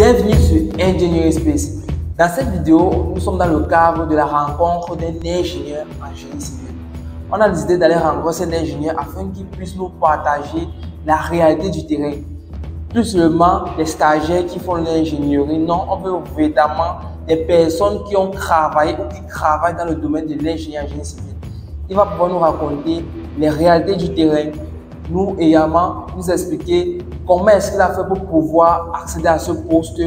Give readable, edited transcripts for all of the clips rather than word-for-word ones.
Bienvenue sur Engineering Space. Dans cette vidéo, nous sommes dans le cadre de la rencontre d'un ingénieur en génie civil. On a décidé d'aller rencontrer cet ingénieur afin qu'il puisse nous partager la réalité du terrain. Plus seulement les stagiaires qui font l'ingénierie, non, on veut véritablement des personnes qui ont travaillé ou qui travaillent dans le domaine de l'ingénierie en génie civil. Il va pouvoir nous raconter les réalités du terrain, nous également nous expliquer comment est-ce qu'il a fait pour pouvoir accéder à ce poste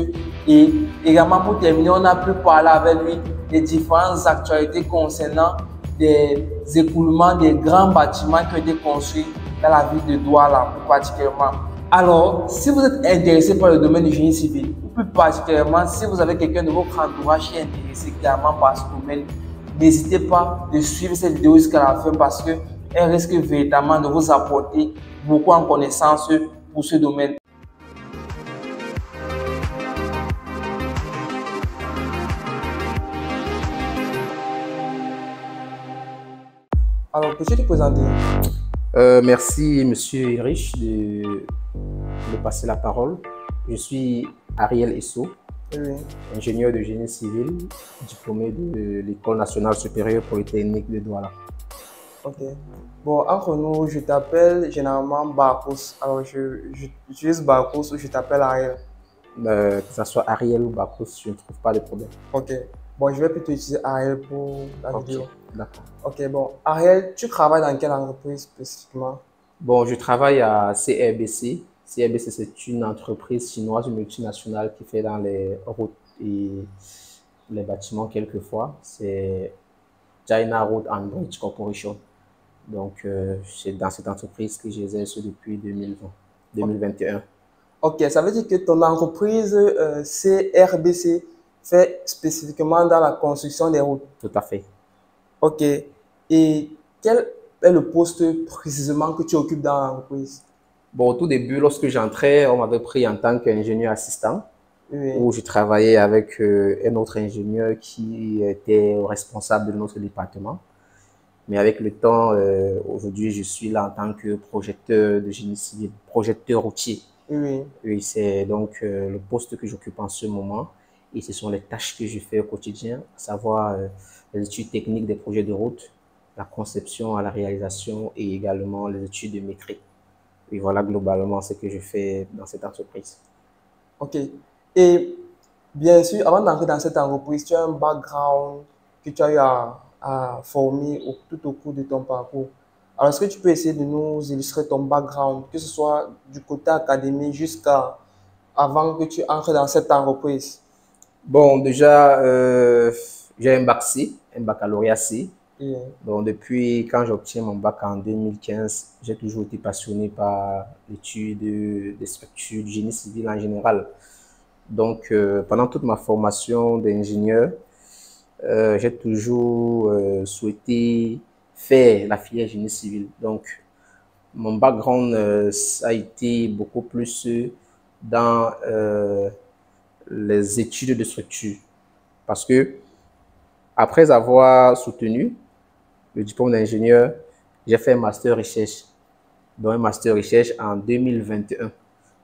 et également pour terminer, on a pu parler avec lui des différentes actualités concernant des écoulements des grands bâtiments qui ont été construits dans la ville de Douala plus particulièrement. Alors, si vous êtes intéressé par le domaine du génie civil, ou plus particulièrement si vous avez quelqu'un de votre entourage qui est intéressé également par ce domaine, n'hésitez pas de suivre cette vidéo jusqu'à la fin parce qu'elle risque véritablement de vous apporter beaucoup en connaissance pour ce domaine. Alors, peux-tu te présenter? Merci, Monsieur Erich, de passer la parole. Je suis Ariel Esso, ingénieur de génie civil, diplômé de l'École nationale supérieure polytechnique de Douala. Ok. Bon, entre nous, je t'appelle généralement Barcos. Alors, j'utilise Barcos ou je t'appelle Ariel. Que ce soit Ariel ou Barcos, je ne trouve pas de problème. Ok. Bon, je vais plutôt utiliser Ariel pour la vidéo. D'accord. Ok, bon. Ariel, tu travailles dans quelle entreprise spécifiquement? Bon, je travaille à CRBC. CRBC, c'est une entreprise chinoise multinationale qui fait dans les routes et les bâtiments quelquefois. C'est China Road and Bridge Corporation. Donc, c'est dans cette entreprise que j'exerce depuis 2021. Ok, ça veut dire que ton entreprise CRBC fait spécifiquement dans la construction des routes. Tout à fait. Ok. Et quel est le poste précisément que tu occupes dans l'entreprise? Bon, au tout début, lorsque j'entrais, on m'avait pris en tant qu'ingénieur assistant, Oui. où je travaillais avec un autre ingénieur qui était responsable de notre département. Mais avec le temps, aujourd'hui, je suis là en tant que projecteur de génie civil, projecteur routier. Oui. Oui, c'est donc le poste que j'occupe en ce moment. Et ce sont les tâches que je fais au quotidien, à savoir les études techniques des projets de route, la conception à la réalisation et également les études de maîtrise. Et voilà globalement ce que je fais dans cette entreprise. Ok. Et bien sûr, avant d'entrer dans cette entreprise, tu as un background que tu as eu à former tout au cours de ton parcours. Alors, est-ce que tu peux essayer de nous illustrer ton background, que ce soit du côté académique jusqu'à avant que tu entres dans cette entreprise? Bon, déjà, j'ai un bac C, un baccalauréat C. Oui. Donc, depuis quand j'obtiens mon bac en 2015, j'ai toujours été passionné par l'étude des structures du génie civil en général. Donc, pendant toute ma formation d'ingénieur, j'ai toujours souhaité faire la filière génie civil. Donc, mon background a été beaucoup plus dans les études de structure. Parce que, après avoir soutenu le diplôme d'ingénieur, j'ai fait un master recherche. Donc, un master recherche en 2021.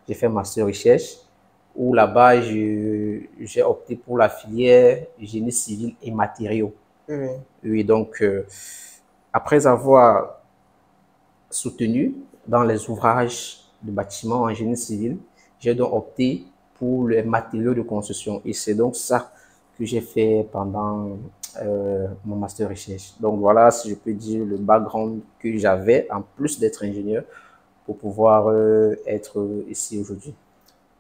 J'ai fait un master recherche où là-bas, j'ai opté pour la filière génie civil et matériaux. Oui. Oui, donc, après avoir soutenu dans les ouvrages de bâtiments en génie civil, j'ai donc opté pour les matériaux de construction. Et c'est donc ça que j'ai fait pendant mon master recherche. Donc voilà, si je peux dire, le background que j'avais en plus d'être ingénieur pour pouvoir être ici aujourd'hui.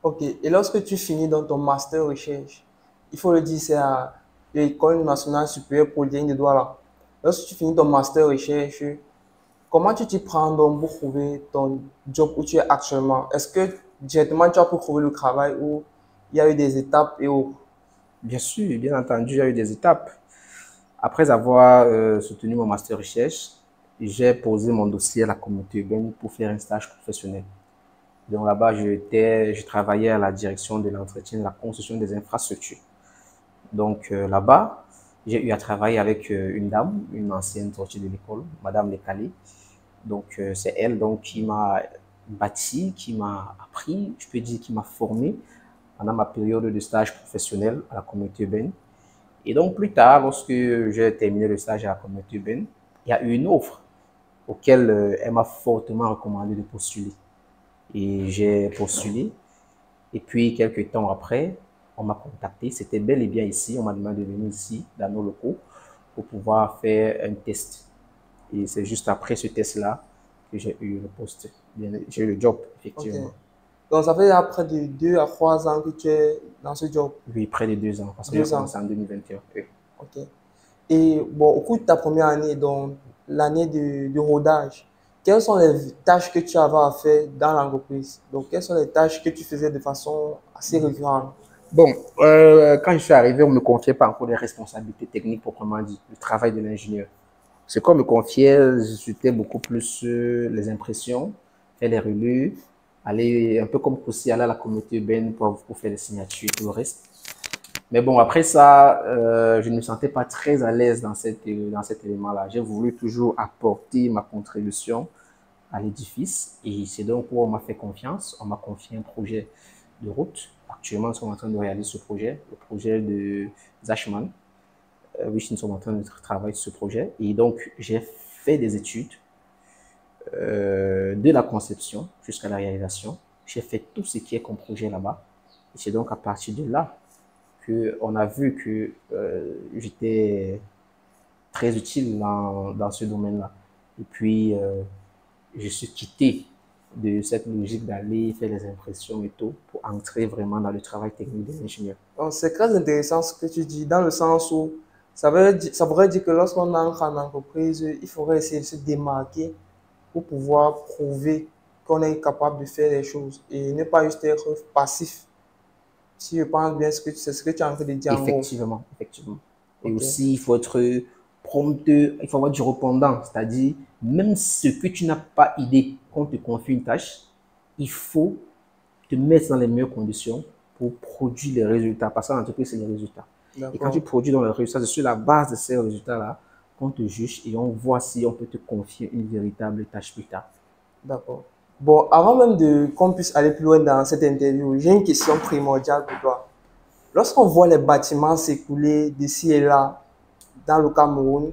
Ok. Et lorsque tu finis dans ton master recherche, il faut le dire, c'est à l'École nationale supérieure polytechnique de Douala. Lorsque tu finis ton master recherche, comment tu t'y prends donc pour trouver ton job où tu es actuellement? Est-ce que directement tu as pu trouver le travail ou il y a eu des étapes et autres? Bien sûr, bien entendu, il y a eu des étapes. Après avoir soutenu mon master recherche, j'ai posé mon dossier à la communauté urbaine pour faire un stage professionnel. Donc là-bas, je travaillais à la direction de l'entretien de la construction des infrastructures. Donc là-bas, j'ai eu à travailler avec une dame, une ancienne sortie de l'école, Madame Lekali. Donc c'est elle donc qui m'a bâti, qui m'a appris, je peux dire qui m'a formé pendant ma période de stage professionnel à la communauté urbaine. Et donc, plus tard, lorsque j'ai terminé le stage à la communauté urbaine, il y a eu une offre auquel elle m'a fortement recommandé de postuler. Et j'ai postulé. Et puis, quelques temps après, on m'a contacté. C'était bel et bien ici. On m'a demandé de venir ici, dans nos locaux, pour pouvoir faire un test. Et c'est juste après ce test-là que j'ai eu le poste. J'ai eu le job, Ok. effectivement. Donc, ça fait à près de 2 à 3 ans que tu es dans ce job. Oui, près de 2 ans, parce que j'ai 2 ans. commencé en 2021. Oui. Ok. Et bon, au cours de ta première année, donc l'année de rodage, quelles sont les tâches que tu avais à faire dans l'entreprise? Donc, quelles sont les tâches que tu faisais de façon assez récurrente? Bon, quand je suis arrivé, on ne me confiait pas encore les responsabilités techniques proprement dit, le travail de l'ingénieur. Ce qu'on me confiait, c'était beaucoup plus les impressions, faire les relus, aller un peu comme aussi aller à la communauté urbaine pour faire les signatures et tout le reste. Mais bon, après ça, je ne me sentais pas très à l'aise dans cet élément-là. J'ai voulu toujours apporter ma contribution à l'édifice et c'est donc où on m'a fait confiance. On m'a confié un projet de route. Actuellement, nous sommes en train de réaliser ce projet, le projet de Zachman. Oui, nous sommes en train de travailler sur ce projet. Et donc, j'ai fait des études de la conception jusqu'à la réalisation. J'ai fait tout ce qui est comme projet là-bas. Et c'est donc à partir de là qu'on a vu que j'étais très utile dans ce domaine-là. Et puis, je suis quitté de cette logique d'aller faire les impressions et tout pour entrer vraiment dans le travail technique de l'ingénieur. Donc, c'est très intéressant ce que tu dis, dans le sens où ça voudrait dire que lorsqu'on entre en entreprise, il faudrait essayer de se démarquer pour pouvoir prouver qu'on est capable de faire les choses et ne pas juste être passif. Si je pense bien, c'est ce que tu es en train de dire en gros. Effectivement, effectivement. Et Ok. aussi, il faut être prompteur, il faut avoir du répondant, c'est-à-dire, même ce que tu n'as pas idée qu'on te confie une tâche, il faut te mettre dans les meilleures conditions pour produire les résultats. Parce que l'entreprise, c'est les résultats. Et quand tu D'accord. produis dans les résultats, c'est sur la base de ces résultats-là qu'on te juge et on voit si on peut te confier une véritable tâche plus tard. D'accord. Bon, avant même de qu'on puisse aller plus loin dans cette interview, j'ai une question primordiale pour toi. Lorsqu'on voit les bâtiments s'écouler d'ici et là dans le Cameroun,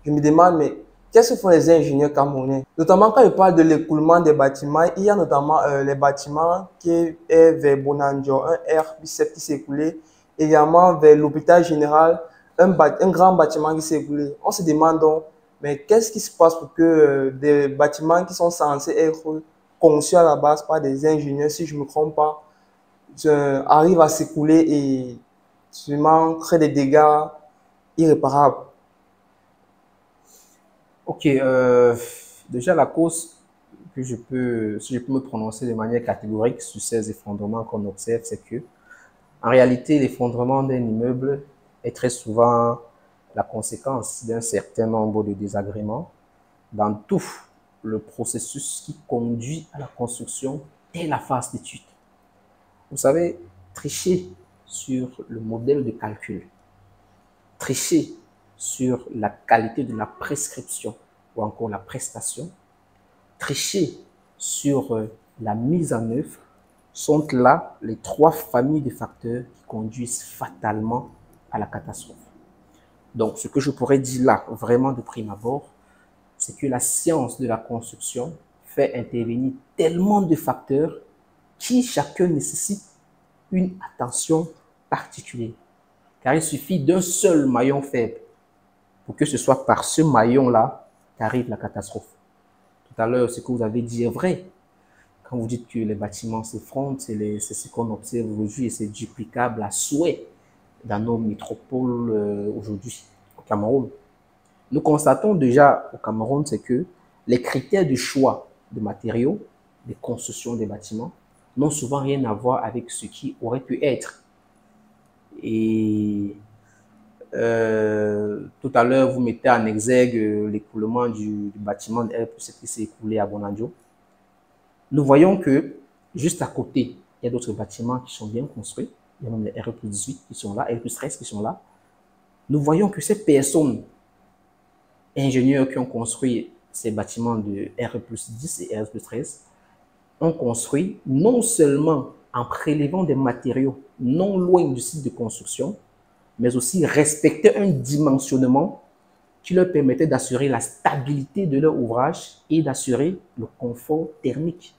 je me demande, mais qu'est-ce que font les ingénieurs camerounais? Notamment quand je parle de l'écoulement des bâtiments, il y a notamment les bâtiments qui est vers Bonanjo, un R7 qui s'est écoulé, également vers l'hôpital général, un grand bâtiment qui s'est écoulé. On se demande donc, mais qu'est-ce qui se passe pour que des bâtiments qui sont censés être conçus à la base par des ingénieurs, si je ne me trompe pas, arrivent à s'écouler et sûrement créer des dégâts irréparables? Ok, déjà la cause que si je peux me prononcer de manière catégorique sur ces effondrements qu'on observe, c'est que en réalité, l'effondrement d'un immeuble est très souvent la conséquence d'un certain nombre de désagréments dans tout le processus qui conduit à la construction dès la phase d'étude. Vous savez, tricher sur le modèle de calcul, tricher sur la qualité de la prescription ou encore la prestation, tricher sur la mise en œuvre sont là les trois familles de facteurs qui conduisent fatalement à la catastrophe. Donc, ce que je pourrais dire là, vraiment de prime abord, c'est que la science de la construction fait intervenir tellement de facteurs qui chacun nécessite une attention particulière. Car il suffit d'un seul maillon faible pour que ce soit par ce maillon-là qu'arrive la catastrophe. Tout à l'heure, ce que vous avez dit est vrai. Quand vous dites que les bâtiments s'effondrent, c'est ce qu'on observe aujourd'hui et c'est duplicable à souhait dans nos métropoles aujourd'hui au Cameroun. Nous constatons déjà au Cameroun, c'est que les critères de choix de matériaux, de construction des bâtiments, n'ont souvent rien à voir avec ce qui aurait pu être. Et tout à l'heure, vous mettez en exergue l'écoulement du bâtiment de R+7 qui s'est écoulé à Bonanjo. Nous voyons que juste à côté, il y a d'autres bâtiments qui sont bien construits. Il y a même les R+18 qui sont là, R+13 qui sont là. Nous voyons que ces personnes, ingénieurs qui ont construit ces bâtiments de R+10 et R+13, ont construit non seulement en prélevant des matériaux non loin du site de construction, mais aussi respecter un dimensionnement qui leur permettait d'assurer la stabilité de leur ouvrage et d'assurer le confort thermique.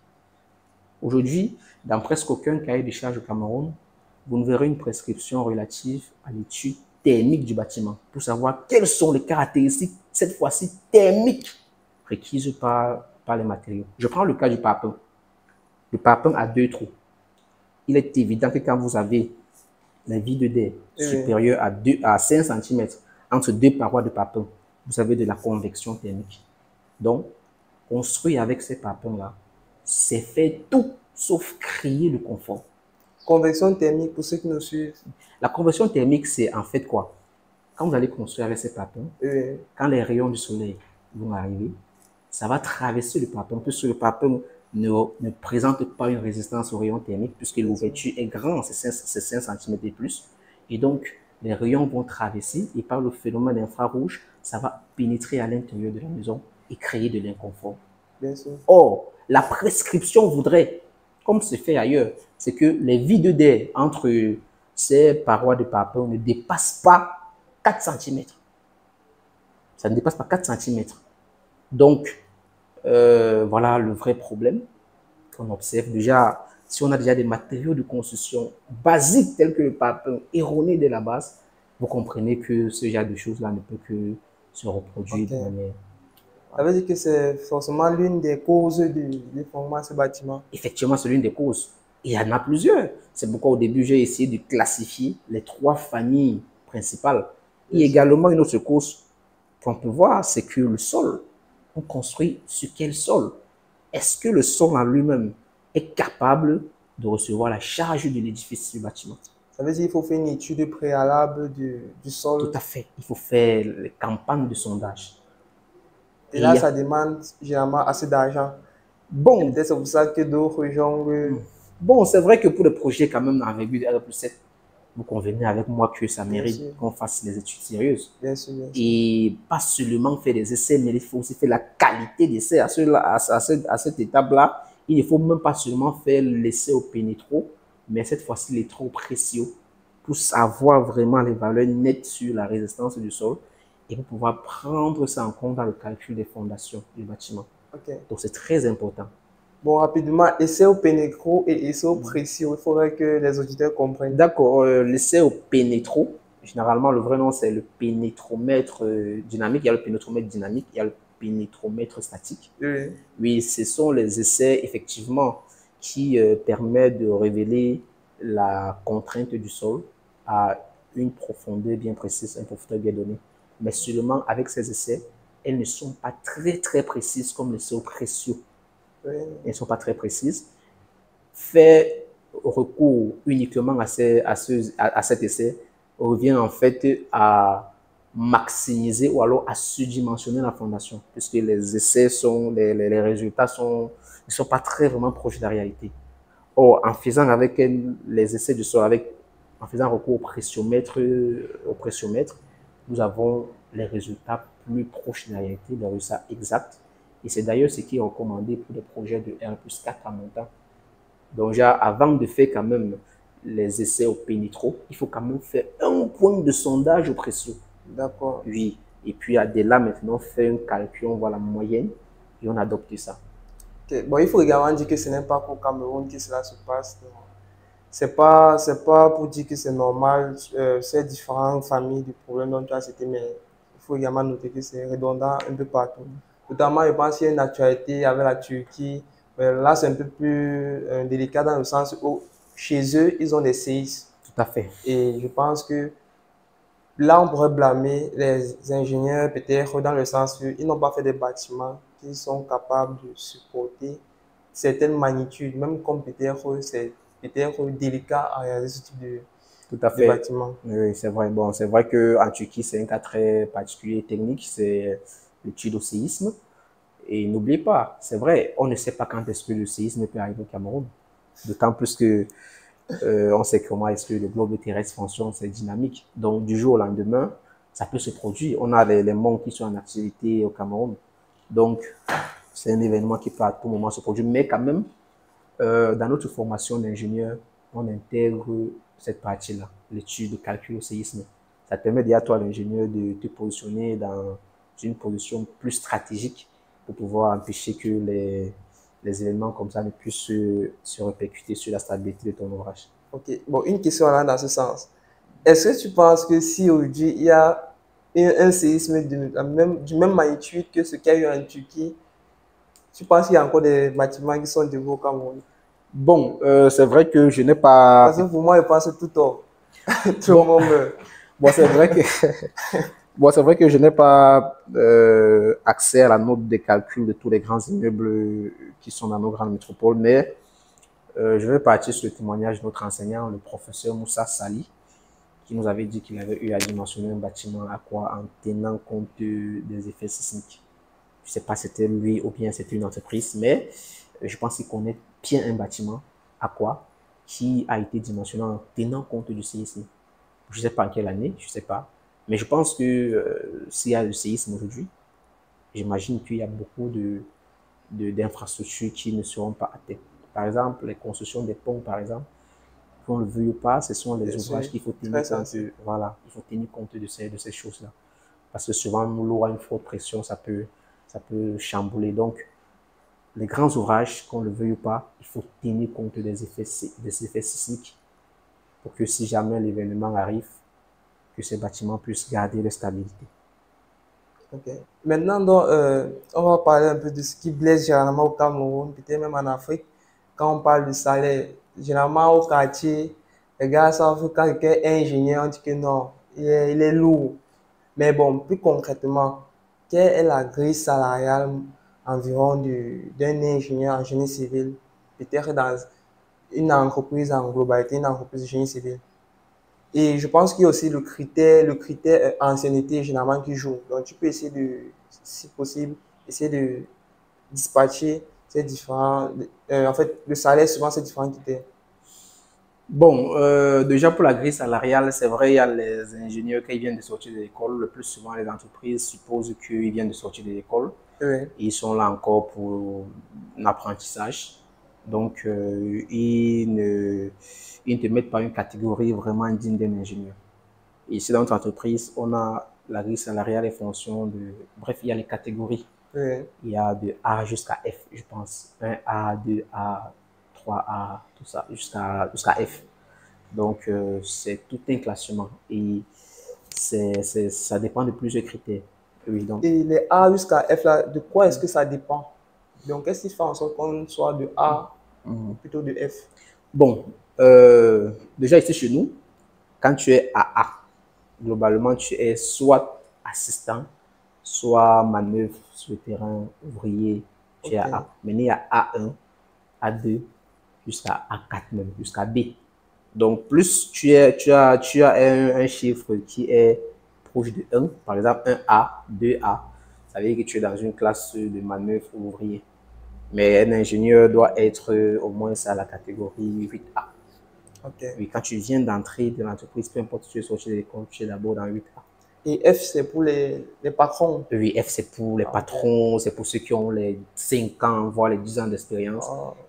Aujourd'hui, dans presque aucun cahier de charges au Cameroun, vous ne verrez une prescription relative à l'étude thermique du bâtiment pour savoir quelles sont les caractéristiques, cette fois-ci thermiques, requises par les matériaux. Je prends le cas du parpaing. Le parpaing a 2 trous. Il est évident que quand vous avez la vide d'air supérieure à 5 cm entre 2 parois de parpaing, vous avez de la convection thermique. Donc, construire avec ces parpaings-là, c'est faire tout sauf créer le confort. Convection thermique, pour ceux qui nous suivent. La convection thermique, c'est en fait quoi? Quand vous allez construire avec ces parpaings, quand les rayons du soleil vont arriver, ça va traverser le parpaing, puisque le parpaing ne présente pas une résistance aux rayons thermiques, puisque l'ouverture est grande, c'est 5 cm et plus. Et donc, les rayons vont traverser et par le phénomène infrarouge, ça va pénétrer à l'intérieur de la maison et créer de l'inconfort. Bien sûr. Or, la prescription voudrait, comme c'est fait ailleurs, c'est que les vides d'air entre ces parois de parpaing ne dépassent pas 4 cm. Ça ne dépasse pas 4 cm. Donc, voilà le vrai problème qu'on observe. Déjà, si on a déjà des matériaux de construction basiques tels que le parpaing erroné dès la base, vous comprenez que ce genre de choses-là ne peut que se reproduire de manière... Ça veut dire que c'est forcément l'une des causes du déformement de ce bâtiment. Effectivement, c'est l'une des causes. Et il y en a plusieurs. C'est pourquoi au début, j'ai essayé de classifier les 3 familles principales. Il y a également une autre cause qu'on peut voir, c'est que le sol, on construit sur quel sol? Est-ce que le sol en lui-même est capable de recevoir la charge de l'édifice du bâtiment? Ça veut dire qu'il faut faire une étude préalable du sol. Tout à fait. Il faut faire les campagnes de sondage. Et là, ça demande généralement assez d'argent. Bon. Peut-être c'est pour ça que d'autres gens... Bon, c'est vrai que pour le projet quand même d'envergure de R+7, vous convenez avec moi que ça mérite qu'on fasse des études sérieuses. Bien sûr, bien sûr. Et pas seulement faire des essais, mais il faut aussi faire la qualité d'essai à cette étape-là. Il ne faut même pas seulement faire l'essai au pénétro, mais cette fois-ci les trop précieux pour savoir vraiment les valeurs nettes sur la résistance du sol et pour pouvoir prendre ça en compte dans le calcul des fondations du bâtiment. Donc c'est très important. Bon, rapidement, essai au pénétro et essai au précieux. Il faudrait que les auditeurs comprennent. D'accord, l'essai au pénétro, généralement le vrai nom c'est le pénétromètre dynamique. Il y a le pénétromètre dynamique, il y a le pénétromètre statique. Oui, ce sont les essais effectivement qui permettent de révéler la contrainte du sol à une profondeur bien précise, une profondeur bien donnée. Mais seulement avec ces essais, elles ne sont pas très précises comme l'essai au précieux. Elles ne sont pas très précises. Faire recours uniquement à cet essai revient en fait à maximiser ou alors à surdimensionner la fondation, puisque les essais les résultats ne sont pas vraiment proches de la réalité. Or, en faisant avec les essais du sol, en faisant recours au pressiomètre, nous avons les résultats plus proches de la réalité, les résultats exacts. Et c'est d'ailleurs ce qui est recommandé pour les projets de R+4 en montant. Donc, déjà, avant de faire quand même les essais au pénétro, il faut quand même faire un point de sondage au précieux. D'accord. Oui. Et puis, de là, maintenant, faire un calcul, on voit la moyenne et on adopte ça. Okay. Bon, il faut également dire que ce n'est pas qu'au Cameroun que cela se passe. C'est pas pour dire que c'est normal, ces différentes familles de problèmes dont tu as cité, mais il faut également noter que c'est redondant un peu partout. Notamment, je pense qu'il y a une actualité avec la Turquie. Mais là, c'est un peu plus délicat dans le sens où chez eux, ils ont des séismes. Tout à fait. Et je pense que là, on pourrait blâmer les ingénieurs peut-être dans le sens qu'ils n'ont pas fait des bâtiments qui sont capables de supporter certaines magnitudes, même comme peut-être c'est peut-être délicat à réaliser ce type de bâtiment. Oui, c'est vrai. Bon, c'est vrai qu'en Turquie, c'est un cas très particulier technique, c'est l'étude au séisme. Et n'oubliez pas, c'est vrai, on ne sait pas quand est-ce que le séisme peut arriver au Cameroun. D'autant plus que on sait comment est-ce que le globe terrestre fonctionne, c'est dynamique. Donc, du jour au lendemain, ça peut se produire. On a les monts qui sont en activité au Cameroun. Donc, c'est un événement qui peut à tout moment se produire. Mais quand même, Dans notre formation d'ingénieur, on intègre cette partie-là, l'étude de calcul au séisme. Ça te permet déjà, toi, l'ingénieur, de te positionner dans une position plus stratégique pour pouvoir empêcher que les événements comme ça ne puissent se répercuter sur la stabilité de ton ouvrage. Ok, bon, une question là dans ce sens. Est-ce que tu penses que si aujourd'hui il y a un séisme du même magnitude que ce qu'il y a eu en Turquie, tu penses qu'il y a encore des bâtiments qui sont debout au Cameroun? Bon, c'est vrai que je n'ai pas... Parce que pour moi, je pense que tout tort. Tout le Bon, monde meurt. bon c'est vrai que... Bon, c'est vrai que je n'ai pas accès à la note de calcul de tous les grands immeubles qui sont dans nos grandes métropoles, mais je vais partir sur le témoignage de notre enseignant, le professeur Moussa Sali, qui nous avait dit qu'il avait eu à dimensionner un bâtiment à quoi en tenant compte des effets sismiques. Je ne sais pas si c'était lui ou bien c'était une entreprise, mais je pense qu'il connaît bien un bâtiment à quoi qui a été dimensionné en tenant compte du séisme. Je ne sais pas en quelle année, je ne sais pas. Mais je pense que s'il y a le séisme aujourd'hui, j'imagine qu'il y a beaucoup d'infrastructures qui ne seront pas atteintes. Par exemple, les constructions des ponts, par exemple, qu'on le veuille ou pas, ce sont des ouvrages qu'il faut tenir compte, voilà, il faut tenir compte de ces choses-là. Parce que souvent, l'eau à une forte pression, ça peut chambouler. Donc, les grands ouvrages, qu'on le veuille ou pas, il faut tenir compte des effets sismiques pour que si jamais l'événement arrive, que ces bâtiments puissent garder leur stabilité. Ok. Maintenant, donc, on va parler un peu de ce qui blesse généralement au Cameroun, peut-être même en Afrique. Quand on parle de salaire, généralement au quartier, les gars savent que quand quelqu'un est ingénieur, on dit que non, il est lourd. Mais bon, plus concrètement, quelle est la grille salariale environ d'un ingénieur en génie civil, peut-être dans une entreprise en globalité, une entreprise de génie civil? Et je pense qu'il y a aussi le critère ancienneté généralement qui joue. Donc, tu peux essayer de, si possible, essayer de dispatcher ces différents. En fait, le salaire, souvent, c'est différents critères. Bon, déjà pour la grille salariale, c'est vrai, il y a les ingénieurs qui viennent de sortir de l'école. Le plus souvent, les entreprises supposent qu'ils viennent de sortir de l'école. Oui. Et ils sont là encore pour un apprentissage. Donc, ils ne te mettent pas une catégorie vraiment digne d'un ingénieur. Et ici, dans notre entreprise, on a la grille salariale en fonction de... Bref, il y a les catégories. Oui. Il y a de A jusqu'à F, je pense. 1A, 2A, 3A, tout ça, jusqu'à F. Donc, c'est tout un classement. Et ça dépend de plusieurs critères. Oui, donc. Et les A jusqu'à F, là, de quoi est-ce que ça dépend? Donc, qu'est-ce qui fait en sorte qu'on soit de A plutôt de F? Bon, déjà ici chez nous, quand tu es à A, globalement, tu es soit assistant, soit manœuvre sur le terrain, ouvrier, tu es à A. Mais il y a A1, A2, jusqu'à A4 même, jusqu'à B. Donc, plus tu as un chiffre qui est proche de 1, par exemple 1A, 2A, ça veut dire que tu es dans une classe de manœuvre ouvrier. Mais un ingénieur doit être au moins à la catégorie 8A. Okay. Oui, quand tu viens d'entrer de l'entreprise, peu importe si tu es sorti de l'école, tu es d'abord dans 8A. Et F, c'est pour les patrons? Oui, F, c'est pour les patrons, c'est pour ceux qui ont les 5 ans, voire les 10 ans d'expérience.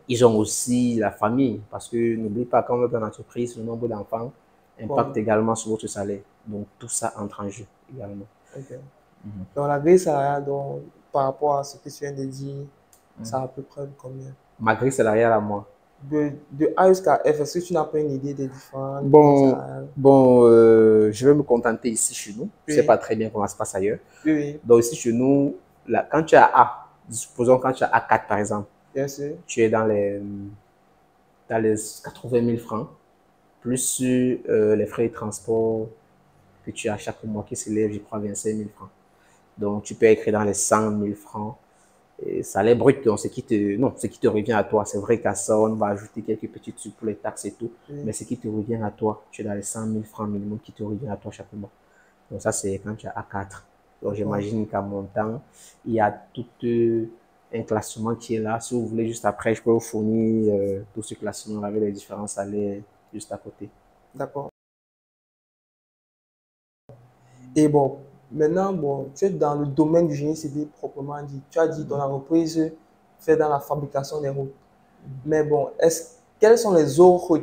Ils ont aussi la famille, parce que n'oublie pas, quand on est dans l'entreprise, le nombre d'enfants impacte également sur votre salaire. Donc, tout ça entre en jeu également. Okay. Donc, la grille salariale, par rapport à ce que tu viens de dire, ça a à peu près combien? Ma grille salariale à moi? De A jusqu'à F, est-ce que tu n'as pas une idée des différentes grilles salariales? Bon, je vais me contenter ici chez nous. Je ne sais pas très bien comment ça se passe ailleurs. Oui. Donc, ici chez nous, là, quand tu es à A, supposons quand tu es à A4 par exemple, bien sûr, tu es dans les 80 000 francs, plus les frais de transport que tu as chaque mois qui s'élèvent, je crois, 25 000 francs. Donc, tu peux écrire dans les 100 000 francs. Et salaire brut, donc ce qui te revient à toi. C'est vrai qu'à ça, on va ajouter quelques petites sous pour les taxes et tout. Mais ce qui te revient à toi, tu es dans les 100 000 francs minimum qui te revient à toi chaque mois. Donc, ça, c'est quand tu as A4. Donc, j'imagine qu'à mon temps, il y a tout un classement qui est là. Si vous voulez, juste après, je peux vous fournir tout ce classement avec les différents salaires juste à côté. D'accord. Et bon, maintenant, bon, tu es dans le domaine du génie civil proprement dit. Tu as dit ton entreprise fait dans la fabrication des routes. Mais bon, quelles sont les autres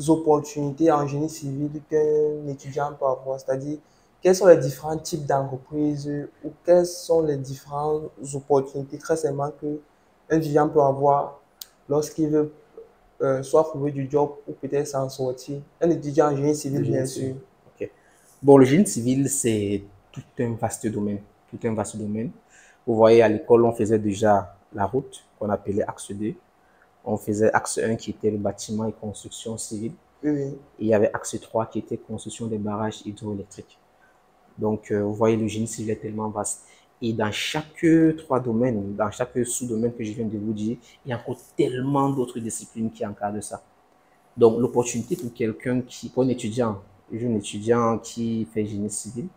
opportunités en génie civil qu'un étudiant peut avoir? C'est-à-dire, quels sont les différents types d'entreprises ou quelles sont les différentes opportunités très simplement qu'un étudiant peut avoir lorsqu'il veut soit trouver du job ou peut-être s'en sortir? Un étudiant en génie civil, Le génie bien civil. sûr. Ok. Bon, le génie civil, c'est tout un vaste domaine. Tout un vaste domaine. Vous voyez, à l'école, on faisait déjà la route qu'on appelait axe 2. On faisait axe 1 qui était le bâtiment et construction civile. Oui, oui. Et il y avait axe 3 qui était construction des barrages hydroélectriques. Donc, vous voyez, le génie civil est tellement vaste. Et dans chaque trois domaines, dans chaque sous-domaine que je viens de vous dire, il y a encore tellement d'autres disciplines qui encadrent ça. Donc, l'opportunité pour quelqu'un pour un étudiant, un jeune étudiant qui fait génie civil,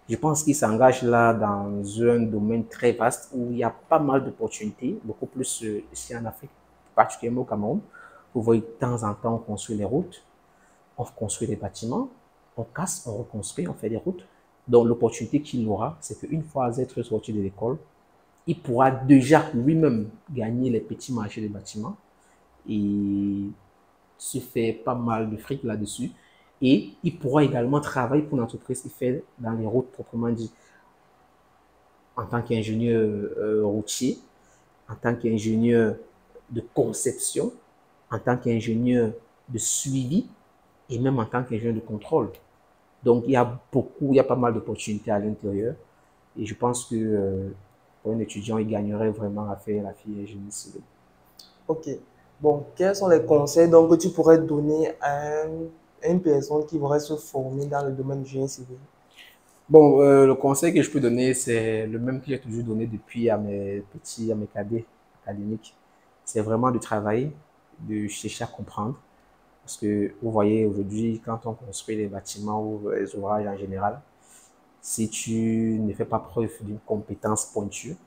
je pense qu'il s'engage là dans un domaine très vaste où il y a pas mal d'opportunités, beaucoup plus ici en Afrique, particulièrement au Cameroun. Vous voyez, de temps en temps, on construit les routes, on construit des bâtiments, on casse, on reconstruit, on fait des routes. Donc, l'opportunité qu'il aura, c'est qu'une fois être sorti de l'école, il pourra déjà lui-même gagner les petits marchés des bâtiments et se fait pas mal de fric là-dessus. Et il pourra également travailler pour une entreprise qui fait dans les routes proprement dit, en tant qu'ingénieur routier, en tant qu'ingénieur de conception, en tant qu'ingénieur de suivi et même en tant qu'ingénieur de contrôle. Donc, il y a pas mal d'opportunités à l'intérieur. Et je pense que pour un étudiant, il gagnerait vraiment à faire la filière génie civil. Ok. Bon, quels sont les conseils donc, que tu pourrais donner à une personne qui voudrait se former dans le domaine du génie civil? Bon, le conseil que je peux donner, c'est le même que j'ai toujours donné depuis à mes cadets académiques. C'est vraiment de travailler, de chercher à comprendre. Parce que vous voyez, aujourd'hui, quand on construit les bâtiments ou les ouvrages en général, si tu ne fais pas preuve d'une compétence pointue,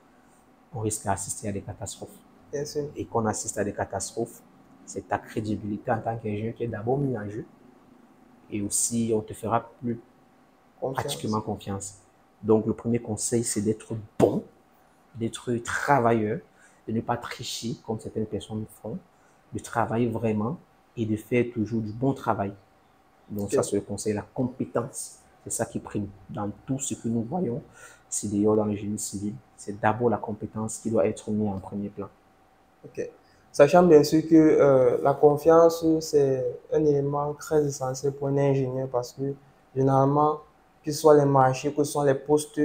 on risque d'assister à des catastrophes. Bien sûr. Et qu'on assiste à des catastrophes, c'est ta crédibilité en tant qu'ingénieur qui est d'abord mise en jeu. Et aussi, on te fera plus Confiance. pratiquement confiance. Donc, le premier conseil, c'est d'être bon, d'être travailleur, de ne pas tricher comme certaines personnes font, de travailler vraiment et de faire toujours du bon travail. Donc, Ok. ça, c'est le conseil, la compétence. C'est ça qui prime dans tout ce que nous voyons. C'est d'ailleurs dans le génie civil. C'est d'abord la compétence qui doit être mise en premier plan. Ok. Sachant bien sûr que la confiance, c'est un élément très essentiel pour un ingénieur parce que généralement, que ce soit les marchés, que ce soit les postes,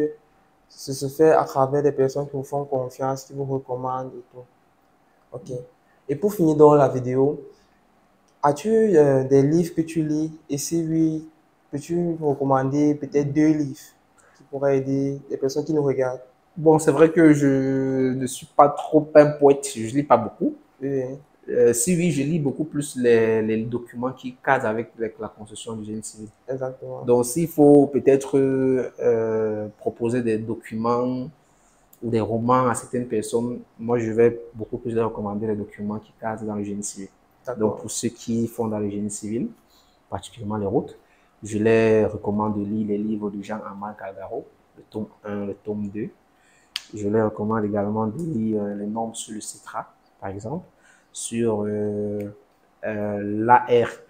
ce se fait à travers des personnes qui vous font confiance, qui vous recommandent et tout. Ok. Et pour finir dans la vidéo, as-tu des livres que tu lis? Et si oui, peux-tu me recommander peut-être 2 livres qui pourraient aider les personnes qui nous regardent? Bon, c'est vrai que je ne suis pas trop un poète, je ne lis pas beaucoup. Oui, Si oui, je lis beaucoup plus les documents qui cadrent avec la construction du génie civil. exactement. Donc, s'il faut peut-être proposer des documents ou des romans à certaines personnes, moi, je vais beaucoup plus leur recommander les documents qui cadrent dans le génie civil. Donc, D'accord. pour ceux qui font dans le génie civil, particulièrement les routes, je les recommande de lire les livres de Jean-Amand Calgaro, le tome 1, le tome 2. Je les recommande également de lire les normes sur le CITRA, par exemple, sur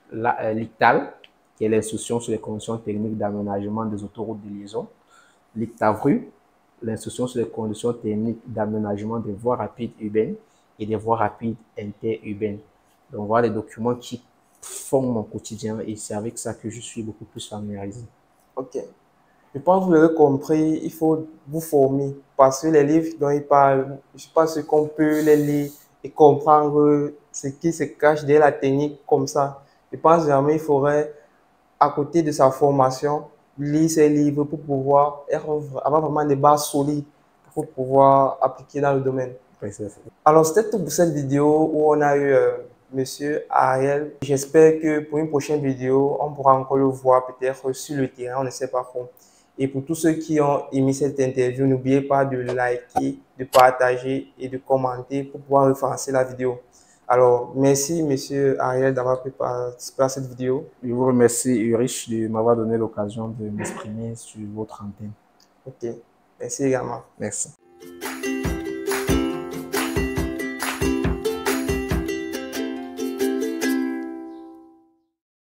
l'ICTAL, qui est l'instruction sur les conditions techniques d'aménagement des autoroutes de liaison, l'ICTAVRU, l'instruction sur les conditions techniques d'aménagement des voies rapides urbaines et des voies rapides interurbaines. Donc voilà les documents qui font mon quotidien et c'est avec ça que je suis beaucoup plus familiarisé. Ok. Je pense que vous l'avez compris, il faut vous former parce que les livres dont il parle, je ne sais pas ce qu'on peut les lire et comprendre ce qui se cache derrière la technique comme ça. Je pense vraiment il faudrait, à côté de sa formation, lire ces livres pour pouvoir avoir vraiment des bases solides pour pouvoir appliquer dans le domaine. Alors, c'était tout pour cette vidéo où on a eu Monsieur Ariel. J'espère que pour une prochaine vidéo, on pourra encore le voir peut-être sur le terrain, on ne sait pas trop. Et pour tous ceux qui ont aimé cette interview, n'oubliez pas de liker, de partager et de commenter pour pouvoir référencer la vidéo. Alors, merci Monsieur Ariel d'avoir participé à cette vidéo. Je vous remercie, Ulrich, de m'avoir donné l'occasion de m'exprimer sur votre antenne. Ok, merci également. Merci.